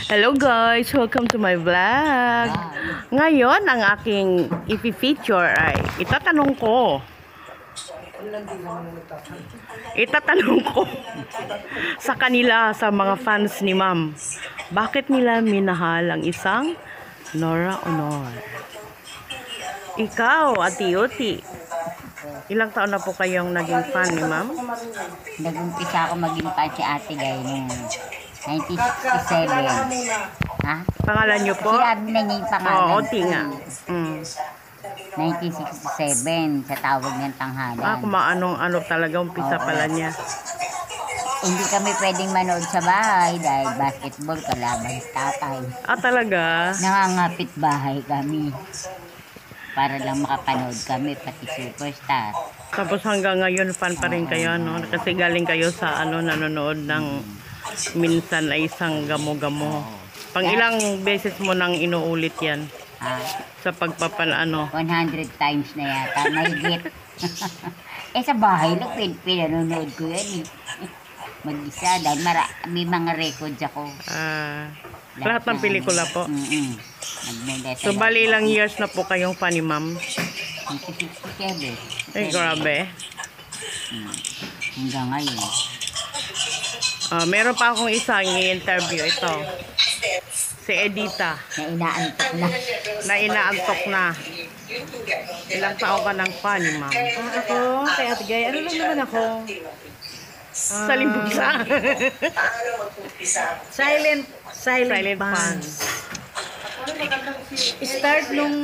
Hello guys! Welcome to my vlog. Ngayon, ang aking i-feature ay itatanong ko sa kanila, sa mga fans ni Ma'am. Bakit nila minahal ang isang Nora Aunor? Ikaw, Ate Yuti, ilang taon na po kayong naging fan ni Ma'am? Nag-umpisa ako maging fan si Ate Gay noong 1967. Ha? Pangalan niyo po? Sinabi na niya yung pangalan. Oo, tinga. 1967, sa tawag niyang tanghalan. Kung ano talaga, umpisa pala niya. Hindi kami pwedeng manood sa bahay dahil basketball kalaban sa tatay. Talaga? Nangangapit bahay kami para lang makapanood kami, pati Superstar. Tapos hanggang ngayon fan pa rin kayo, no? Kasi galing kayo sa nanonood ng minsan ay isang gamo-gamo. Pang ilang beses mo nang inuulit yan? Sa 100 times na yata, mahigit. Sa bahay lang, pinanonood ko yan eh. Mag-isa, dahil may mga records ako. Lahat ng pelikula po? So, bali ilang years na po kayong fan ni Ma'am? 1967. Ay, grabe. Hanggang ngayon. Meron pa akong isang i-interview ito. Si Edita. Na inaantok na. Ilang taon ka ng fan ni Ma'am? Ako, kay Ate Gay, ano lang naman ako? Sa limbugsa. Silent fan. fans. Start nung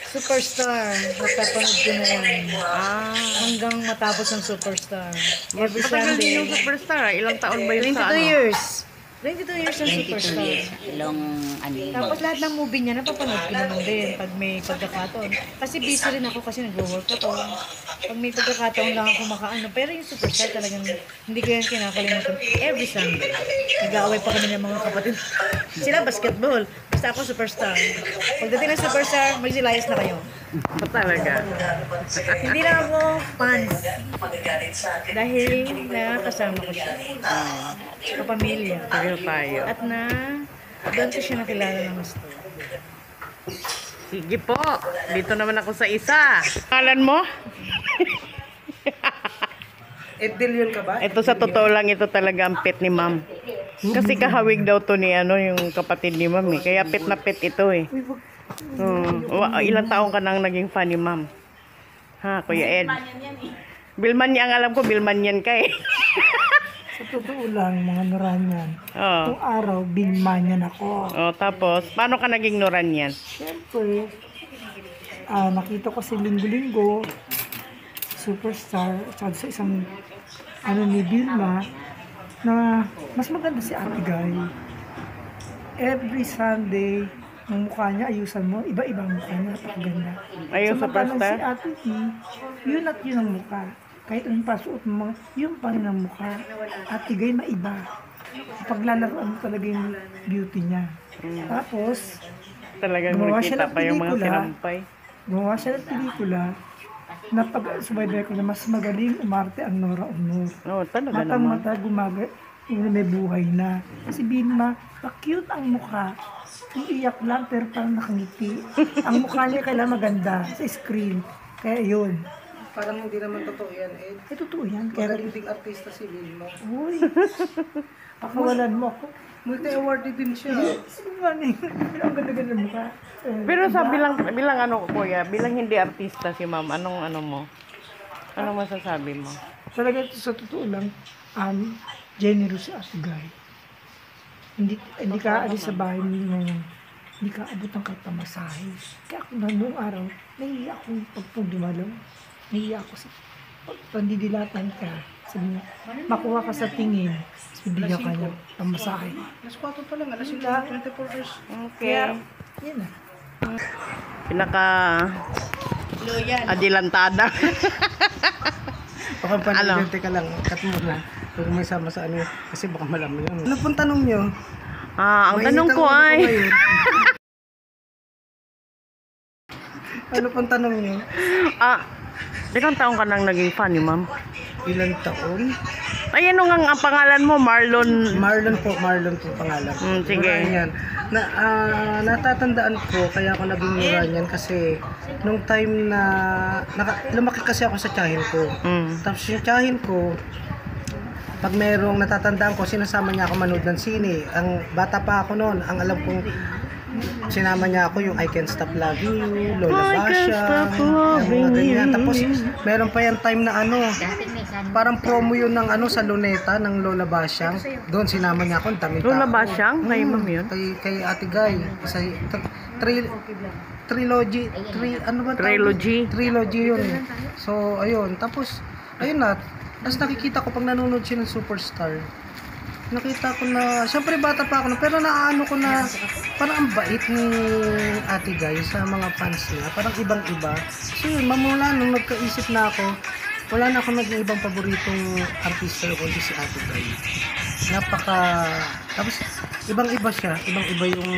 Superstar, napapanood ko na yan. Hanggang matapos ng Superstar. Every Matagal din yung Sunday. Superstar. Ilang taon ba yun 22 sa years. 22 years ng 22 Superstar. years. Long, Tapos lahat ng movie niya, napapanood ko naman din pag may pagkakataon. Kasi busy rin ako kasi nag-work ako. Pag may pagkakataon lang ako makaano. Pero yung Superstar talagang hindi ko yan kinakalimutan. Every Sunday. Nag-aaway pa kami ng mga kapatid. Sila basketball. Basta ako Superstar. Pagdating ng Superstar, magsilayas na kayo. Talaga. Hindi lang ako fans. Dahil nakasama ko siya. Kapamilya. Tayo tayo. At doon ko siya nakilala ng gusto. Sige po. Dito naman ako sa isa. Pangalan mo? Edil ka ba? Ito sa totoo lang, ito talaga ang pet ni Ma'am. Kasi kahawig daw to ni yung kapatid ni Ma'am eh. Kaya pet na pet ito eh. Ilang taong ka nang naging fan ni Ma'am? Ha, Kuya Ed? Bilman yan, alam ko Bilman yan ka eh. Sa totoo lang, mga Noranyan. Oh. Itong araw, binmanyan ako. Tapos, paano ka naging Noranyan? Siyempre, nakita ko si Linggo-Linggo, Superstar, at sa isang ni Vilma, na mas maganda si Ate Gay. Every Sunday, ang mukha niya, ayusan mo, iba-iba ang mukha niya, napakaganda. Ayun, Samantalang Superstar? si Ate T, yun at yun ang mukha. Kahit anong pasuot mo, yun pa rin ang mukha. Ate Gay, maiba. Paglalaroan mo talaga yung beauty niya. Tapos, Talagang gumawa siya nakita ng pa yung mga pelikula. sinampay. gumawa siya ng pelikula na pag-subaybay ko na mas magaling umarte ang Nora Aunor. Talaga naman. Matang-mata gumagay, may buhay na. Si Vilma, pa-cute ang mukha. Iiyak lang pero parang nakangiti. Ang mukha niya kailangan maganda sa screen. Kaya yun. Parang hindi naman totoo yan, Ed. Totoo yan. Kaya Magaling ding artista si Vilma. uy, pakawalan mo ako. Multi-awarded din siya. Sinungaling. Ang ganda-ganda ng mukha. Pero sa bilang Kuya, bilang hindi artista si Ma'am, anong mo? Anong masasabi mo? Talaga sa totoo lang, generous si Ate Gay. Hindi ka alis sa bahay mo ngayon. Hindi ka abot ng kapamasahe. Kaya ako na noong araw, nahiya ako pag dumalaw. Nahiya ako sa pandidilatan ka. Sabi niya, makuha ka sa tingin. Bibigyan ka niya pamasahe. Alas 4 pa lang, alas 24 hours. Okay. Yan na. Adilantada. Baka panigante ka lang, cut mo na. Huwag may sama sa ano, kasi baka malaman yun. Ano pong tanong nyo? Ang tanong ko ay... Ano pong tanong nyo? Ilang taong ka nang naging fan ni Ma'am? Ilang taon? Ay, ano nga ang pangalan mo? Marlon. Marlon po pangalan. Sige. Yan. Natatandaan ko kaya ako naging Uranian kasi nung time na lumaki kasi ako sa tiyahin ko. Tapos yung tiyahin ko, pag merong natatandaan ko, sinasama niya ako manood ng sine. Ang bata pa ako noon, ang alam kong sinama niya ako yung I Can't Stop Loving You, Lola Basha, mga ganyan. Tapos meron pa yung time na parang promo yun ng sa Luneta ng Lola Basha. Doon sinama niya ako, ang dami tao. Lola Basyang? Kay ma'am yun? Kay Ate Guy. Trilogy. Trilogy yun. So, ayun. Tapos, ayun na. Tapos nakikita ko pag nanonood siya ng Superstar. Nakita ko na, syempre bata pa ako, pero naano ko na parang ang bait ni Ate Guy sa mga fans niya. Parang ibang-iba. So yun, mamula nung nagkaisip na ako, wala na akong naging ibang paboritong artista kundi si Ate Guy. Tapos ibang-iba siya, ibang-iba yung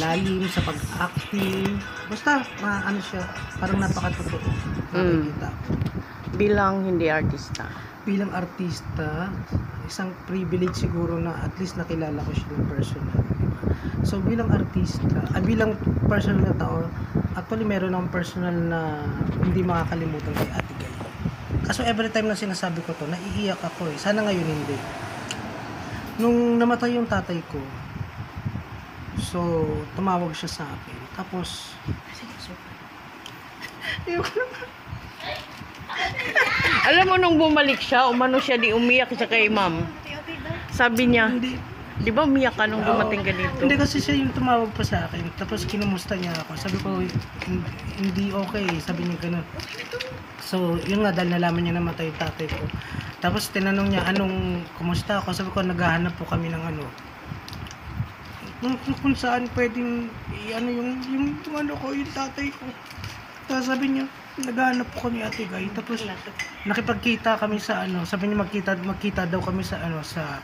lalim sa pag-acting. Basta, siya, parang napakatotoo. Nakikita ko. Bilang hindi artista. Bilang artista, isang privilege siguro na at least nakilala ko siya ng personal. So bilang artista, bilang personal na tao, actually meron akong personal na hindi makakalimutan kay Ate Guy. Kaso every time na sinasabi ko to, naiiyak ako eh. Sana ngayon hindi. Nung namatay yung tatay ko, so tumawag siya sa akin. Tapos, Alam mo, nung bumalik siya, umano siya, di umiyak siya kay ma'am. Sabi niya, di ba umiyak ka nung dumating ka dito? Hindi, kasi siya yung tumawag pa sa akin. Tapos kinumusta niya ako. Sabi ko, hindi okay. Sabi niya ganun. So, yun nga, dahil nalaman niya namatay yung tatay ko. Tapos tinanong niya, kumusta ako? Sabi ko, naghahanap po kami ng kung saan pwedeng, yung tatay ko. Tapos sabi niya, naghahanap po kami Ate Guy. Tapos nakipagkita kami sa sabi niya magkita daw kami sa sa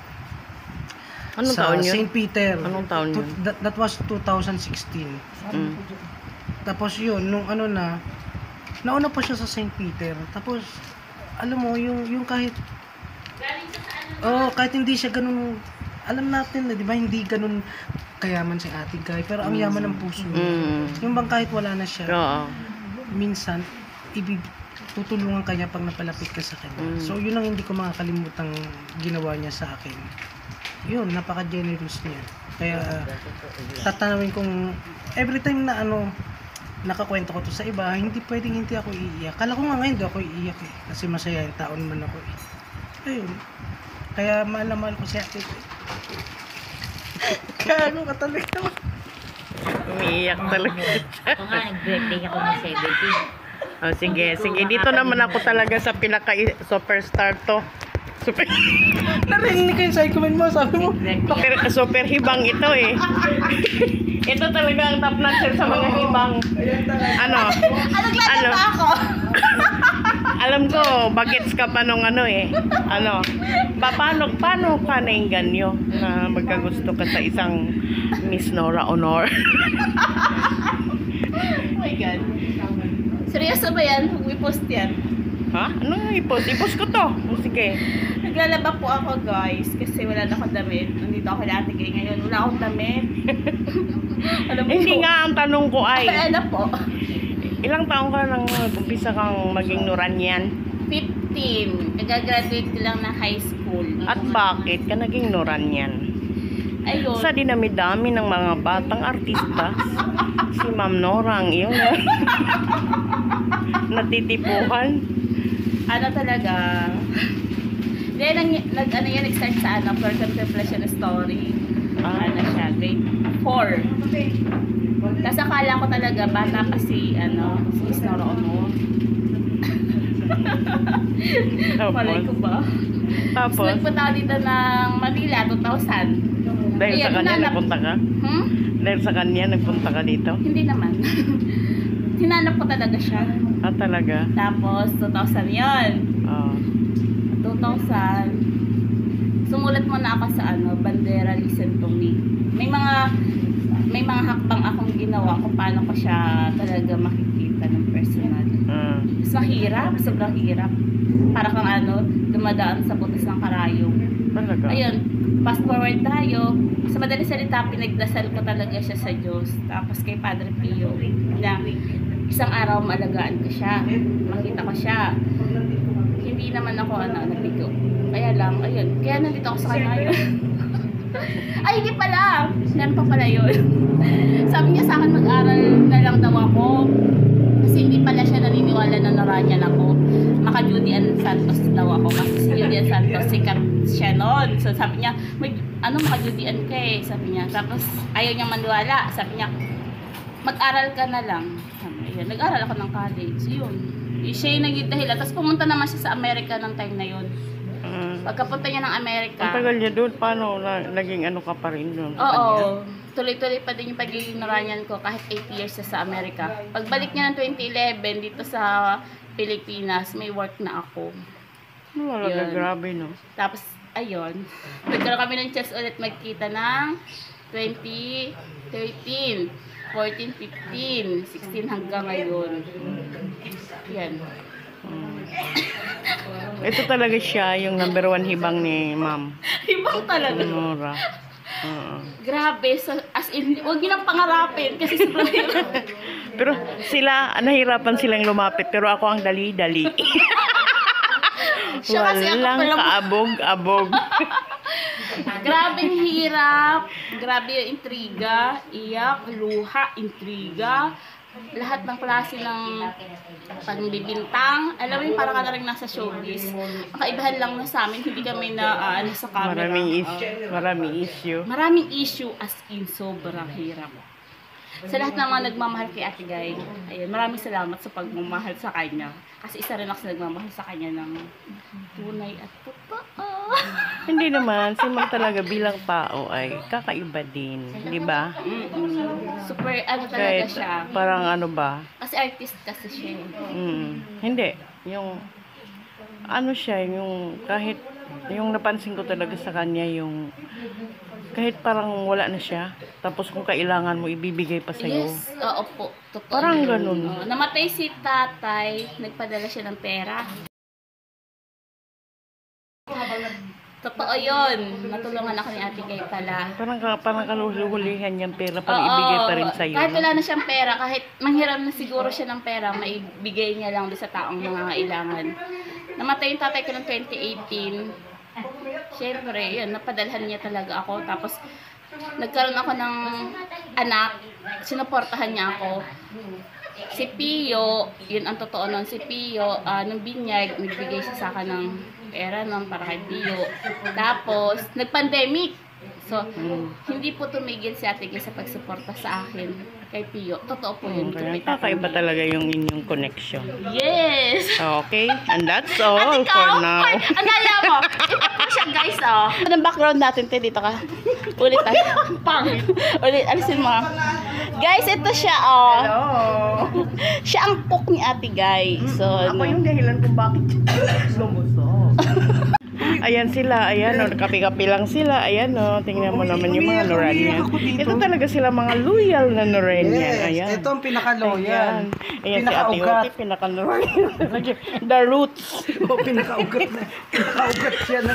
Anong taon yun? St. Peter. Anong taon yun? That was 2016. Tapos yun, nung nauna pa siya sa St. Peter. Tapos alam mo, yung kahit kahit hindi siya ganun, alam natin na, di ba, hindi ganun kayaman si Ate Guy, pero ang yaman ng puso niya. Yung bang kahit wala na siya, minsan tutulungan kanya pag napalapit ka sa kanya. So yun ang hindi ko makakalimutang ginawa niya sa akin. Yun, napaka-generous niya. Kaya tatanawin kong every time na nakakwento ko to sa iba, hindi pwedeng hindi ako iiyak. Kala ko nga ngayon hindi ako iiyak eh. Kasi masaya yung taon man ako eh. Ayun. Kaya mahal na mahal ko si Ate. Kaya ka talaga. Umiiyak talaga siya. Ako nga, nag-birthday ako ng 17. Oh, sige. Dito naman ako talaga sa pinaka-superstar to. Narinig ko yung psychoman mo, sabi mo. Super hibang ito eh. Ito talaga ang top notcher sa mga hibang. Ano? ako? Alam ko, bagets ka pa nung paano ka nainganyo na magkagusto ka sa isang Miss Nora Honor? Oh my God. Seryoso ba yan? I-post yan. Ha? Ano i-post? I-post ko to. Sige. Naglalaba po ako, guys, kasi wala na akong damit. Nandito ako kay Ate Guy ngayon. Wala akong damit. Alam mo Hindi po. nga ang tanong ko ay, Ano po? ilang taong ka nang umpisa kang maging Noranian? 15. Nag-graduate ko lang ng high school. At bakit ka naging Noranian? Ayun. Sa dinami-dami ng mga batang artista, si Ma'am Nora ang iyong natitipuhan. Ano talaga? Then, nag-start sa for contemplation story. Ano siya, grade 4. Tapos akala ko talaga, bata pa si Miss Nora Honor. Malay ko ba? Tapos, Nagpunta ako dito ng Manila, 2000. dahil sa Ayun, kanya hinanap- nagpunta ka? Dahil sa kanya nagpunta ka dito? Hindi naman. Hinanap ko talaga siya. Ah, talaga? Tapos, 2000 yun. Oo. 2000. sumulat muna ako sa bandera listen to me. May mga hakbang akong ginawa kung paano ko siya talaga makikita ng personal. Mas mahirap, sobrang hirap. Para kang dumadaan sa butas ng karayom. Talaga? Ayun, fast forward tayo. Sa madaling salita, pinagdasal ko talaga siya sa Diyos. Tapos kay Padre Pio, na isang araw maalagaan ko siya. Makita ko siya. Hindi naman ako nabigo. Kaya lang, ayun. Kaya nandito ako sa kanya ngayon. Ay, hindi pala. Meron pa pala yun. Sabi niya sa akin, mag-aral na lang daw ako. Kasi hindi pala siya naniniwala na naranyan ako. Maka Judy Ann Santos daw ako. Kasi si Judy Ann Santos, sikat siya noon. So sabi niya, maka Judy Ann ka eh. Sabi niya. Tapos ayaw niya maniwala. Sabi niya, mag-aral ka na lang. Sabi niya, nag-aral ako ng college. Yun. Siya yung naging dahilan. Tapos pumunta naman siya sa Amerika ng time na yun. Pagkapunta niya ng Amerika. Ang tagal niya doon, paano naging ka pa rin doon? Oo. Tuloy-tuloy pa din yung pagiging naranyan ko kahit 8 years siya sa Amerika. Pagbalik niya ng 2011 dito sa Pilipinas, may work na ako. Wala, Yun. grabe no. Tapos, ayun. Nagkaroon kami ng chance ulit magkita ng 2013, 14, 15, 16 hanggang ngayon. Yan. Ito talaga siya, yung number 1 hibang ni ma'am. Ibang talaga. Nora. Grabe. So, as in, huwag yun ang pangarapin kasi sobrang hirap. Pero nahirapan silang lumapit, pero ako ang dali-dali. Siya kasi ako Walang pala- kaabog-abog. Grabe ang hirap. Grabe yung intriga, iyak, luha, intriga. Lahat ng klase ng pagbibintang. Alam mo yung parang ka na rin nasa showbiz. Ang kaibahan lang na sa amin, hindi kami na sa camera. Maraming issue. Maraming issue as in sobrang hirap. Sa lahat ng mga nagmamahal kay Ate Guy, ayun, maraming salamat sa pagmamahal sa kanya. Kasi isa rin ako sa nagmamahal sa kanya ng tunay at totoo. Hindi naman, si ma'am talaga bilang tao ay kakaiba din. Di ba? Super, talaga Kahit siya. parang ba? Kasi artist kasi siya. Hindi. Yung siya, yung kahit yung napansin ko talaga sa kanya yung kahit parang wala na siya, tapos kung kailangan mo ibibigay pa sa'yo. Yes, oo po. Totoo. Parang ganun. Namatay si tatay, nagpadala siya ng pera. Totoo yun. Natulungan ako ni Ate Guy pala. Parang kaluhulihan niyang pera para ibigay pa rin sa'yo. Kahit wala na siyang pera, kahit manghiram na siguro siya ng pera, maibigay niya lang doon sa taong nangangailangan. Namatay yung tatay ko ng 2018. Siyempre, yun, napadalhan niya talaga ako. Tapos, nagkaroon ako ng anak, sinuportahan niya ako. Si Pio, yun ang totoo nun, si Pio, nung binyag, nagbigay siya sa akin ng pera nun para kay Pio. Tapos, nag-pandemic. So, hindi po tumigil si Ate Guy sa pagsuporta sa akin kay Pio. Totoo po yun. Kaya kakaiba talaga yung inyong connection. Yes! Okay, and that's all At ikaw, for now. ang gaya mo. Ito po siya, guys, oh. Anong background natin, te? Dito ka. Ulit tayo. Pangit. Ulit, alisin mo. Guys, ito siya, oh. Hello! Siya ang cook ni Ate Guy. So, Ako yung dahilan kung bakit lumusok. Ayan sila, ayan o, kapi-kapi lang sila, ayan o, tingnan mo naman yung mga Noranian. Ito talaga sila mga loyal na Noranian, ayan. Ito ang pinaka-loyal. Ayan si Ate Oti, pinaka-Noranian. The roots. Pinaka-ugat siya na.